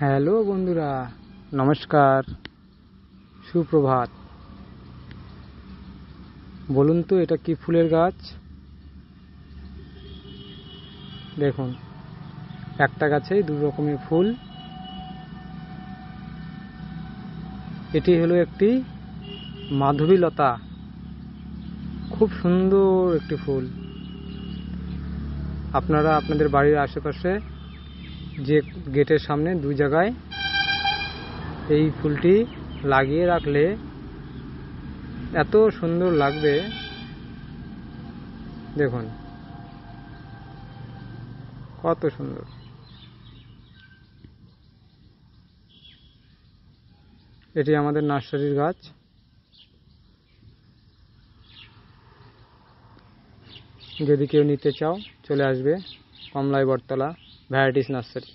Hello বন্ধুরা, নমস্কার, সুপ্রভাত। বলুন তো এটা কি ফুলের গাছ? দেখুন, একটা গাছেই দু রকমের ফুল। এটি হলো একটি মাধবীলতা, খুব সুন্দর একটি ফুল। আপনারা আপনাদের বাড়ির আশেপাশে যে গেটের সামনে দুই জায়গায় এই ফুলটি লাগিয়ে রাখলে এত সুন্দর লাগবে। দেখুন কত সুন্দর। এটি আমাদের নার্সারির গাছ। যদি কেউ নিতে চাও চলে আসবে কমলাই বটতলা ভ্যারাইটিস নার্সারি।